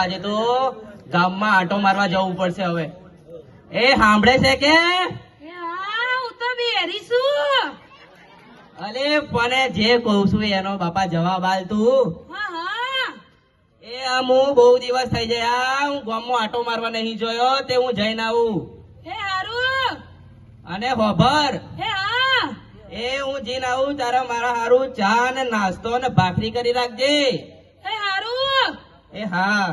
આજે તો ગામમાં આટો મારવા જવું પડશે હવે. એ સાંભળે છે કે? હું તો બેરી છું. અલે પણ જે કહું છું એનો બાપા જવાબ આલ તું. એ આમ હું બહુ દિવસ થઈ જાય હું ગામમાં આટો મારવા નહીં જોયો તે હું જઈને આવું. અને ખબર એ હું જઈને આવું તારા મારા હારું ચા ને નાસ્તો ને ભાખરી કરી રાખજે. એ હા.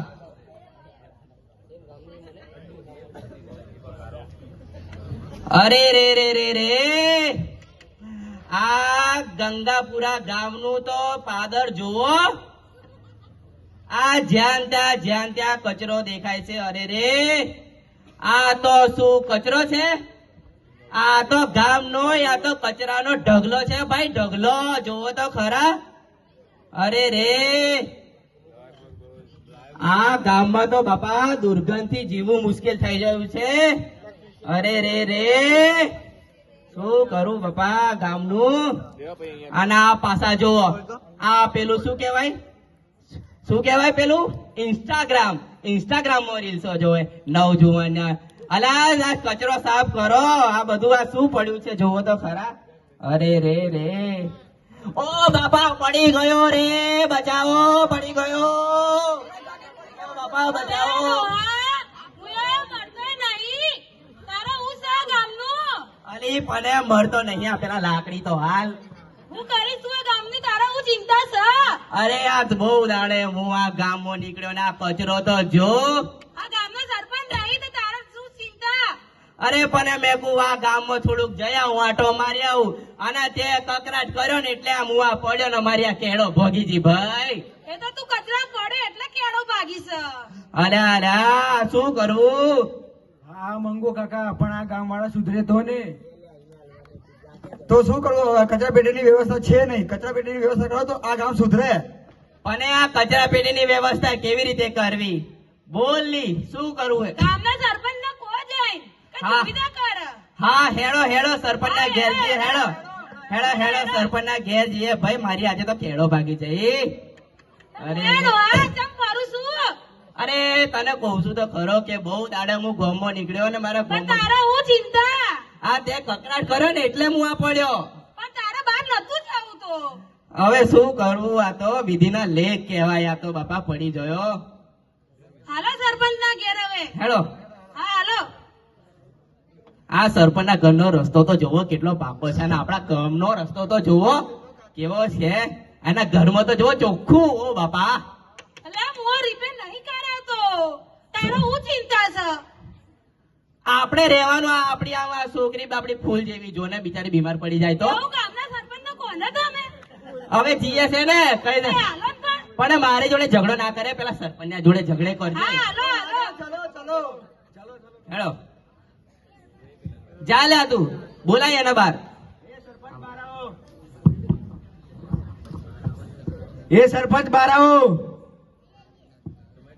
અરે રે રે રે રે આ ગંગાપુરા ગામનું તો પાદર જુઓ. આ જ્યાં ત્યાં કચરો દેખાય છે. અરે રે આ તો શું કચરો છે? આ તો ગામનો આ તો કચરાનો ઢગલો છે ભાઈ, ઢગલો જોવો તો ખરા. અરે રે આ ગામમાં તો બાપા દુર્ગંધથી જીવવું મુશ્કેલ થઈ ગયું છે. અરે રે રે શું કરું બાપા ગામનું. અને આ પાછા જુઓ આ પેલું શું કહેવાય પેલું ઇન્સ્ટાગ્રામમાં રીલ્સો જોવે નવજુવાન. અલા આ કચરો સાફ કરો. આ બધું આ શું પડ્યું છે જોવો તો ખરા. અરે રે રે ઓ બાપા પડી ગયો રે, બચાવો પડી ગયો. ઓ બાપા બચાવો. અલી પણ મરતો નહીં આ પેલા લાકડી તો હાલ. હું કરીશ તું ગામની, તારા હું ચિંતા છે. અરે આ બહુ દાડે હું આ ગામમાં નીકળ્યો ને આ કચરો તો જો. આ ગામનો સરપંચ રહી તો તારા શું ચિંતા? અરે પણ મેં કહું આ ગામમાં થોડુંક જયા હું આટો મારી આવું. અને તે કકરાટ કર્યો ને એટલે આ મુવા પડ્યો ને મારી આ કેળો ભોગીજી ભાઈ. એ તો તું કચરા પડે એટલે કેળો ભાગી છે. અરે અરે શું કરું? હા મંગો કાકા પણ આ ગામ વાળા સુધરે તો ને તો શું કરવું? કચરા પેટીની વ્યવસ્થા છે નહીં. કચરા પેટીની વ્યવસ્થા કરો તો આ ગામ સુધરે. અને આ કચરા પેટીની વ્યવસ્થા કેવી રીતે કરવી બોલની શું કરવું? ગામના સરપંચને કો જાય કે સુવિધા કર. હા હેડો સરપંચના ઘેર જઈએ. હેડો સરપંચના ઘેર જઈએ ભાઈ. મારી આજે તો કેળો ભાગી જાય. અરે અરે તને કહું છું તો ખરો કે બહુ દાડે હું ગામમાં નીકળ્યો ને મારા પણ તારા હું ચિંતા. આ તે કકડાટ કર્યો ને એટલે હું આ પડ્યો. પણ તારા બહાર નતું જવું તો. હવે શું કરવું? આ તો વિધિના લેખ કહેવાય. આ તો બાપા પડી ગયો. હાલો સરપંચના ઘેર હવે. હેડો. હા હાલો. આ સરપંચના ઘરનો રસ્તો તો જોવો કેટલો પાકો છે અને આપણા ગામનો રસ્તો તો જોવો કેવો છે. એના ઘરમાં તો જોવો ચોખ્ખું. ઓ બાપા આપણે રહેવાનું આપણી આ છોકરી બાપડી ફૂલ જેવી જો ને બિચારી બીમાર પડી જાય તો હવે જીએ છે ને કઈ દે. પણ મારી જોડે ઝઘડો ના કરે, પેલા સરપંચ જોડે ઝઘડે કરજો. હેડો જા લે તું બોલાય એના બાર. એ સરપંચ બાર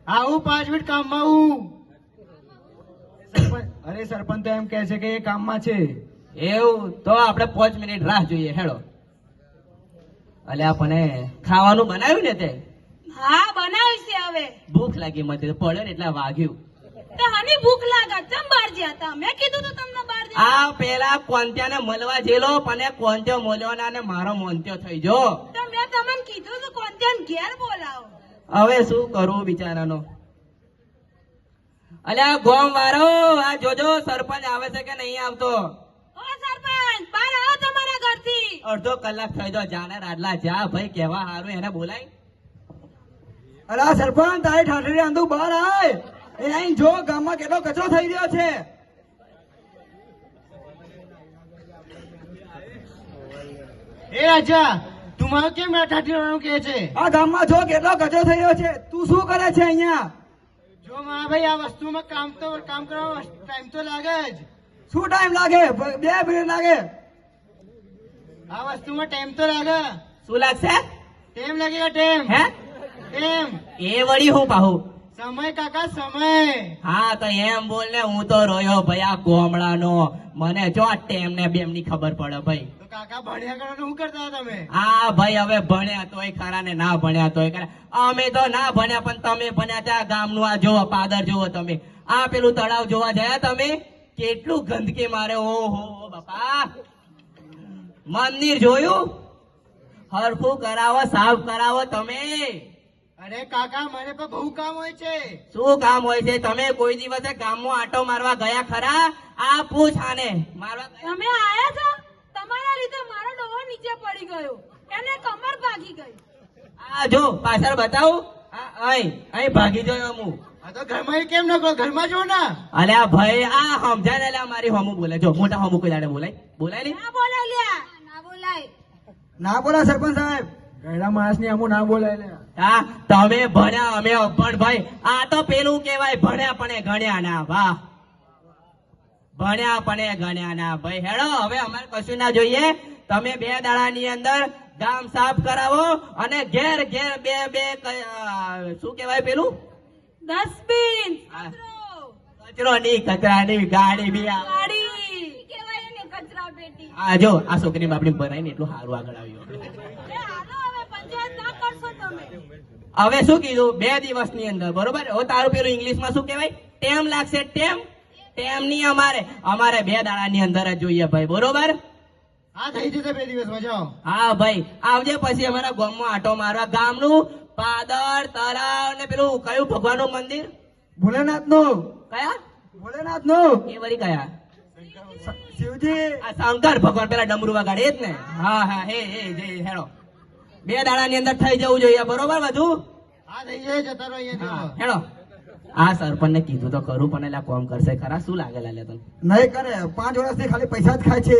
આવું 5 મિનિટ કામમાં આવું. અરે સરપંચ તો એમ કહે છે કે એ કામમાં છે. એવું તો આપણે 5 મિનિટ રાહ જોઈએ. હેડો. અલ્યા પણ ખાવાનું બનાવ્યું ને તે? હા બનાવ્યું છે. હવે ભૂખ લાગી મને પડે ને એટલે વાગ્યું. તો હની ભૂખ લાગે ચમ બહાર ગયા તા? મેં કીધું તો તમને બહાર જવા. આ પેલા કોંત્યાને મળવા જેલો પણ કોંત્યો મળ્યો ના ને મારો મોંત્યો થઈ ગયો. તો મેં તમને કીધું તો કોંત્યાને ઘેર બોલાવો. હવે શું કરું બિચારાનો? અલ્યા ગોમ વાળો આ જોજો સરપંચ આવે છે કે નહીં આવતો. ઓ સરપંચ બહાર આવો તમારા ઘરથી. અડધો કલાક થઈ ગયો. જાને રાડલા જા ભાઈ કેવા હારું એને બોલાય. અરે સરપંચ તારી ઠાઠરી આંધુ બહાર આય. એ અહીં જો ગામમાં કેટલો કચરો થઈ રહ્યો છે. એ રાજા તું મારો કેમ ઠાઠરી કહે છે? આ ગામમાં જો કેટલો કચરો થઈ રહ્યો છે. તું શું કરે છે અહીંયા? જો મારા ભાઈ આ વસ્તુમાં કામ કરવા ટાઈમ તો લાગે જ. શું ટાઈમ લાગે? 2 મિનિટ લાગે. આ વસ્તુમાં ટાઈમ તો લાગે. શું લાગશે? ટાઈમ લાગેગા ટાઈમ. હે ટાઈમ એ વળી હું પાહું સમય કાકા સમય. હા તો એમ બોલ ને, હું તો રોયો ભાઈ આ ગોમડાનો. મને જો આ ટેમ ને બેમ ની ખબર પડે ભાઈ. તો કાકા ભણ્યા કરો શું કરતા હતા તમે? હા ભાઈ, હવે ભણ્યા તોય ખરા ને ના ભણ્યા તોય ખરા. અમે તો ના ભણ્યા, પણ તમે ભણ્યા ત્યાં ગામનું આ જોવો પાદર જોવો તમે. આ પેલું તળાવ જોવા જયા તમે? કેટલું ગંદકી મારે, ઓહો બાપા. મંદિર જોયું? હરખું કરાવો, સાફ કરાવો તમે. અરે કાકા મને પણ બહુ કામ હોય છે. શું કામ હોય છે? તમે કોઈ દિવસે ગામમાં આટો મારવા ગયા ખરા? આ પૂછ આને. મારવા ગયા? તમે આયા છો, તમારા લીધે મારો ડોહો નીચે પડી ગયો, એને કમર ભાગી ગઈ. આ જો પાછળ બતાવું. અહીં ભાગી ગયો હું. આ તો ઘરમાં કેમ ન કરો? ઘરમાં જો ને. અલ્યા ભાઈ, આ સમજાય ને, અલ્યા મારી હમું બોલે. જો મોટા હમું કોઈ દાડે બોલાય બોલાય નહીં. ના બોલાય લ્યા, ના બોલાય. ના બોલા સરપંચ સાહેબ, ગયડા માણસ ની અમુ ના બોલાય લે. હા, તમે ભણ્યા અમે અભણ ભાઈ. આ તો પેલું કેવાય ભણ્યા પણ એ ગણ્યા ના. વાહ, ભણ્યા પણ એ ગણ્યા ના ભાઈ. હેડો, હવે અમારે કશું ના જોઈએ. તમે 2 દાડાની અંદર ગામ સાફ કરાવો અને ઘેર ઘેર બે શું કેવાય પેલું ડસ્ટબિન, હા. કચરો, કચરો ની, કચરાની ગાડી બી આવે. ગાડી કહેવાય એને કચરા પેટી. આ જો આ છોકરી બાપડી ભરાય ને એટલું સારું આગળ આવ્યું. એ હાલો હવે પંચાયત ના કરશો તમે. હવે શું કીધું? 2 દિવસની અંદર, બરોબર? હવે તારું પેલું ઇંગ્લિશમાં શું કહેવાય? ટેમ લાગશે. ટેમ નહીં, અમારે 2 દાડાની અંદર જ જોઈએ ભાઈ, બરોબર? હા થઈ જશે 2 દિવસમાં જાઓ. હા ભાઈ, આવજે પછી અમારા ગામમાં આટો મારવા. ગામનું પાદર, તળાવ ને પેલું કયું ભગવાનનું મંદિર? ભોલેનાથ નું, કયા? ભોલેનાથ નું, એ વળી કયા? શિવજી. આ શંકર ભગવાન પેલા ડમરૂ વગાડે એ જ ને? હા હા, હે હેડો. 2 દાડાની અંદર થઈ જવું જોઈએ, બરોબર? બધું હા થઈ જાય, જતા રહો અહીંયા હા, જાઓ. હેડો. આ સરપંચ ને કીધું તો ખરું, પણ એટલે કોમ કરશે ખરા? શું લાગે લાલે તને? નહીં કરે, 5 વર્ષથી ખાલી પૈસા જ ખાય છે.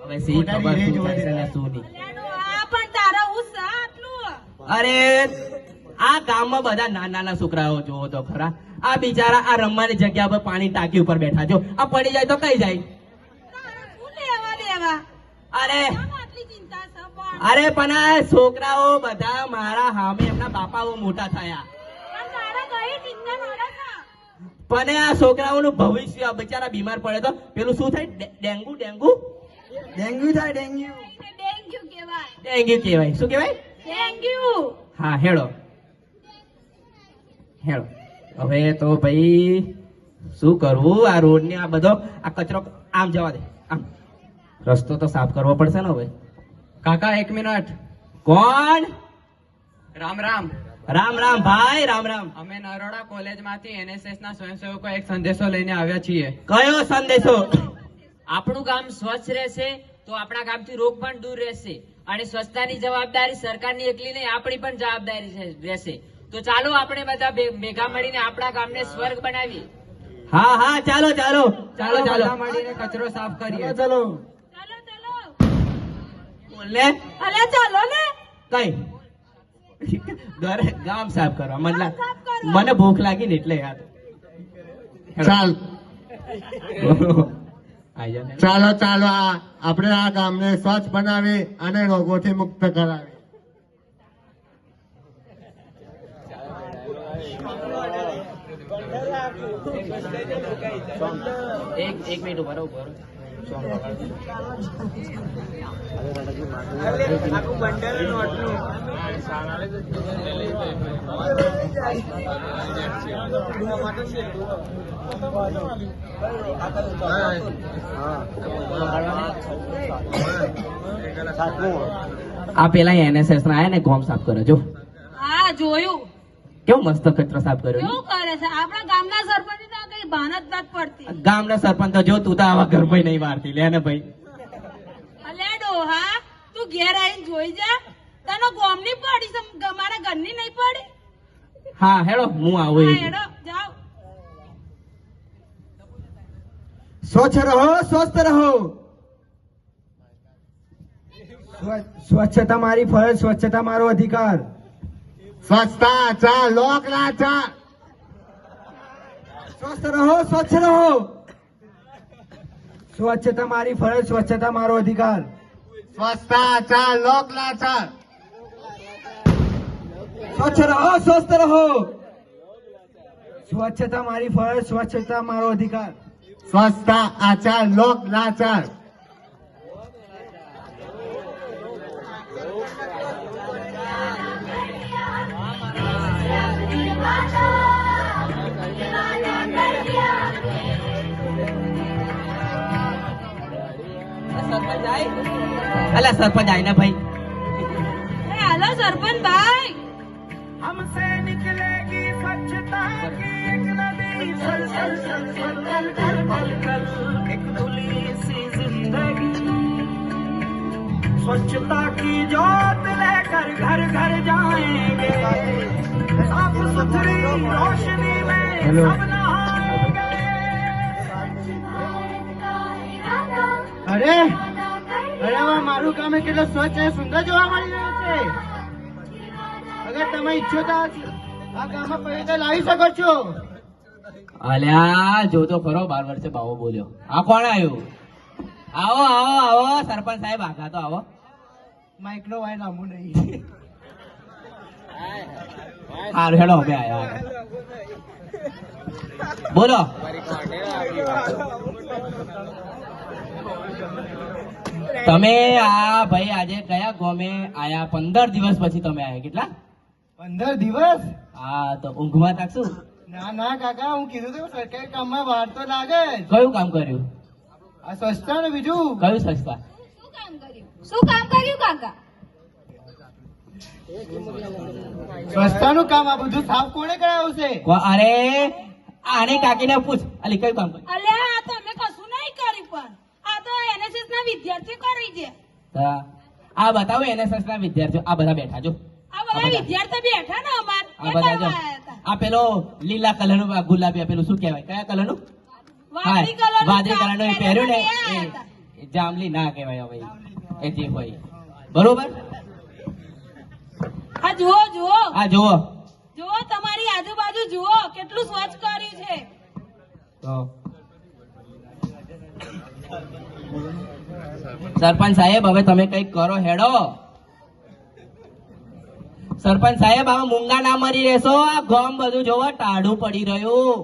હવે સી ખબર શું થાય છે ને શું નહીં. અલ્યાનો આ પણ તારા ઉત્સાહ આટલું. અરે આ ગામમાં બધા નાના છોકરાઓ જોવો તો ખરા. આ બિચારા આ રમવાની જગ્યા પર પાણી ટાંકી ઉપર બેઠા. જો આ પડી જાય તો કઈ જાય? તારે શું લેવા દેવા? અરે કેમ આટલી ચિંતા છે પણ? અરે પણ આ છોકરાઓ બધા મારા સામે એમના બાપાઓ મોટા થયા, પણ તારા કઈ ચિંતા નડે છે? પણ આ છોકરાઓનું ભવિષ્ય બિચારા બીમાર પડે તો પેલું શું થાય? ડેન્ગુ ડેન્ગ્યુ થાય, ડેન્ગ્યુ. એને ડેન્ગ્યુ કહેવાય. ડેન્ગ્યુ કહેવાય. શું કહેવાય? ડેન્ગ્યુ. હા, હેડો. હવે તો ભાઈ શું કરવું? આ રોડ ને આ બધો આ કચરો આમ જવા દે. આમ રસ્તો તો સાફ કરવો પડશે ને હવે. કાકા 1 મિનિટ. કોણ? રામ રામ. રામ રામ ભાઈ, રામ રામ. અમે નરોડા કોલેજમાંથી NSS ના સ્વયંસેવકો એક સંદેશો લઈને આવ્યા છીએ. કયો સંદેશો? આપણું ગામ સ્વચ્છ રહેશે તો આપણા ગામથી રોગ પણ દૂર રહેશે, અને સ્વચ્છતાની જવાબદારી સરકારની એકલી નહીં, આપણી પણ જવાબદારી રહેશે. તો ચાલો આપણે બધા ભેગા મળીને આપણા ગામને સ્વર્ગ બનાવીએ. હા હા, ચાલો ચાલો ચાલો ચાલો. બધા મળીને કચરો સાફ કરીએ. ચલો. ચાલો ચાલો. બોલ ને. અલ્યા ચાલો ને. કઈ ઘરે ગામ સાફ કરવા ગામ સાફ કરવા. મને ભૂખ લાગી ને એટલે યાર. ચાલ આઈ જા ને. ચાલો ચાલો આપણે આ ગામને સ્વચ્છ બનાવી અને રોગોથી મુક્ત કરાવી. એક મિનિટ ઉભા રહો, ઉભા રહો. આ પેલા NSS ના આયા ને ગામ સાફ કરે. જો હા જોયું. કેવો મસ્ત કચરો સાફ કર્યો. કેવું કરે છે આપણા ગામના સરપંચ તો કઈ ભાન જ નથી પડતી. ગામના સરપંચ તો જો તું તો આવા ઘરમાં નહીં વારતી લે ને ભાઈ. અલ્યા ડોહા, તું ઘેર આવીને જોઈ જા. તને ગોમની પડી છે, મારા ઘરની નહીં પડી. હા હેડો, હું આવું. હા, એ હેડો જાઓ. સ્વચ્છ રહો, સ્વસ્થ રહો. સ્વચ્છતા મારી ફરજ, સ્વચ્છતા મારો અધિકાર. સ્વચ્છતા ચા લોકના ચા. સ્વસ્થ રહો, સ્વચ્છ રહો. સ્વચ્છતા મારી ફરજ, સ્વચ્છતા મારો અધિકાર. સ્વચ્છતા ચા લોકના ચા. સ્વચ્છ રહો, સ્વસ્થ રહો. સ્વચ્છતા મારી ફરજ, સ્વચ્છતા મારો અધિકાર. સ્વચ્છતા આચાર લોક લાચાર. સરપંચ આય અલા સરપંચ આય ને ભાઈ એ હાલો સરપંચ ભાઈ. हमसे निकलेगी स्वच्छता की एक नदी, सर सर सर सर कल कल कल कल, एक खुली सी जिंदगी. स्वच्छता की जोत लेकर घर घर जाएंगे, साफ सुथरी रोशनी में सब नहाएंगे. અરે અરે વાહ, મારું ગામ એ કેટલો સ્વચ્છ અને સુંદર જોવા મળી રહ્યું છે. અગર તમે ઈચ્છો તો આ ગામમાં પવિત્ર લાવી શકો છો. અલ્યા જો તો ખરો 12 વર્ષે બાવો બોલ્યો. આ કોણ આવ્યું? આવો આવો આવો સરપંચ સાહેબ આગા તો આવો. માઇકનો વાય લાંબુ નહીં. હારું હેડો હવે આયા બોલો. તમે આ ભાઈ આજે કયા ગામે આયા? 15 દિવસ પછી તમે આયા. કેટલા? 15 દિવસ? હા તો ઊંઘમાં તાકશું. ના ના કાકા, હું કીધું તો સરકારી કામમાં વાર તો લાગે જ. કયું કામ કર્યું? આ સ્વચ્છતા ને બીજું કયું સસ્તા? શું કામ કર્યું કાકા? સ્વચ્છતાનું કામ આ બધું સાફ કોણે કરાવ્યું છે? અરે આને કાકીને પૂછ. અલી કયું કામ કર્યું? અલ્યા આ તો અમે કશું નહીં કર્યું, પણ આ તો એનએસએસ ના વિદ્યાર્થીઓ કરી છે. હા, આ બતાવો એનએસએસ ના વિદ્યાર્થીઓ. આ બધા બેઠા જો. આ બધા વિદ્યાર્થી બેઠા ને અમાર આ એ બધા જો. કરવા આયા હતા. આ પેલો લીલા કલર નું, ગુલાબી, આ પેલું શું કહેવાય? કયા કલર નું? વાદળી કલરનું વાદળી કલર નું પહેર્યું ને પહેર્યું ને એ હતા. એ જાંબલી ના કહેવાય હવે એ જે હોય. બરોબર. આ જુઓ જુઓ આ જુઓ જુઓ, તમારી આજુબાજુ જુઓ કેટલું સ્વચ્છ કર્યું છે. તો સરપંચ સાહેબ હવે તમે કઈક કરો હેડો. સરપંચ સાહેબ આમાં મૂંગા ના મરી રહેશો. આ ગામ બધું જોવો ટાઢું પડી રહ્યું.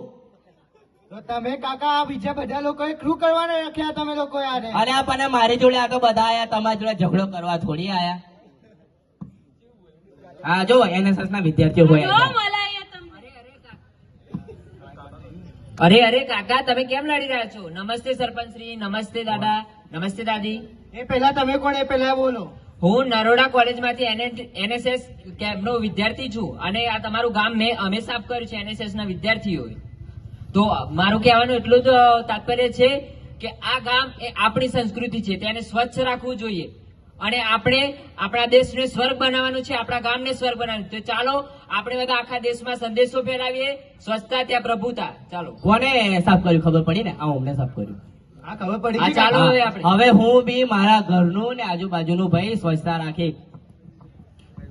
તો તમે કાકા આ બીજા બધા લોકોએ શું કરવાને રાખ્યા તમે લોકો યાર? અરે આ પણ મારી જોડે આ તો બધા આયા, તમારી જોડે ઝઘડો કરવા થોડી આયા. હા જો એનએસએસ ના વિદ્યાર્થીઓ જુઓ હોય. મલાઈએ તમને. અરે અરે કાકા, તમે કેમ લડી રહ્યા છો? નમસ્તે સરપંચ શ્રી, નમસ્તે દાદા, નમસ્તે દાદી. એ પહેલા તમે કોણ? એ પહેલા બોલો. હું નરોડા કોલેજમાંથી એનએસએસ કેમ્પનો વિદ્યાર્થી છું અને આ તમારું ગામ અમે સાફ કર્યું છે એનએસએસ ના વિદ્યાર્થીઓએ. તો મારું કહેવાનું એટલું જ તાત્પર્ય છે કે આ ગામ એ આપણી સંસ્કૃતિ છે, તેને સ્વચ્છ રાખવું જોઈએ અને આપણે આપણા દેશને સ્વર્ગ બનાવવાનું છે, આપણા ગામને સ્વર્ગ બનાવવાનું. તો ચાલો આપણે બધા આખા દેશમાં સંદેશો ફેલાવીએ, સ્વચ્છતા ત્યાં પ્રભુતા. ચાલો. કોને સાફ કર્યું ખબર પડી ને? આ અમને સાફ કર્યું. હા, ખબર પડી હા, ગઈ ચાલો કાકા. હવે આપણે. હવે હું બી મારા ઘરનું ને આજુબાજુનું ભાઈ સ્વચ્છતા રાખી.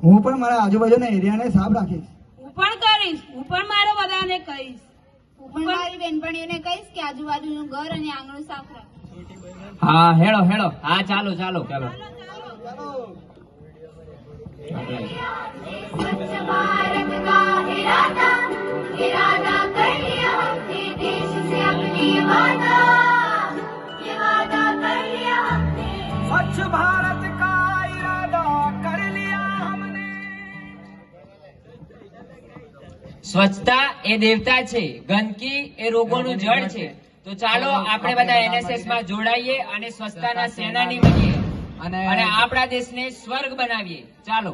હું પણ મારા આજુબાજુના એરિયાને સાફ રાખીશ. હું પણ કરીશ. હું પણ મારા બધાને કહીશ. હું પણ મારી બેનપણીઓને કહીશ કે આજુબાજુનું ઘર અને આંગણું સાફ રાખે. હા હેડો હેડો. હા ચાલો ચાલો ચાલો. स्वच्छ भारत का इरादा इरादा कर लिया हमने देश से अपनी वादा ये वादा कर लिया हमने. સ્વચ્છ ભારત કા ઇરાદા કર લિયા હમને. સ્વચ્છતા એ દેવતા છે, ગંદકી એ રોગોનું જડ છે. તો ચાલો આપણે બધા એનએસએસ માં જોડાઈએ અને સ્વચ્છતાના સેનાની બનીએ અને આપણા દેશને સ્વર્ગ બનાવીએ. ચાલો.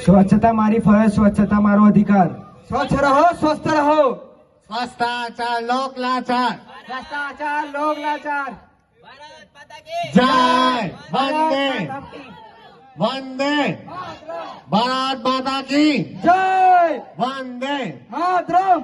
સ્વચ્છતા મારી ફરજ, સ્વચ્છતા મારો અધિકાર. સ્વચ્છ રહો, સ્વસ્થ રહો. સ્વચ્છતા આચાર લોક લાચાર. ભ્રષ્ટાચાર, લોક લાચાર. જય વંદે વંદે ભારત માતા કી જય વંદે માતરમ.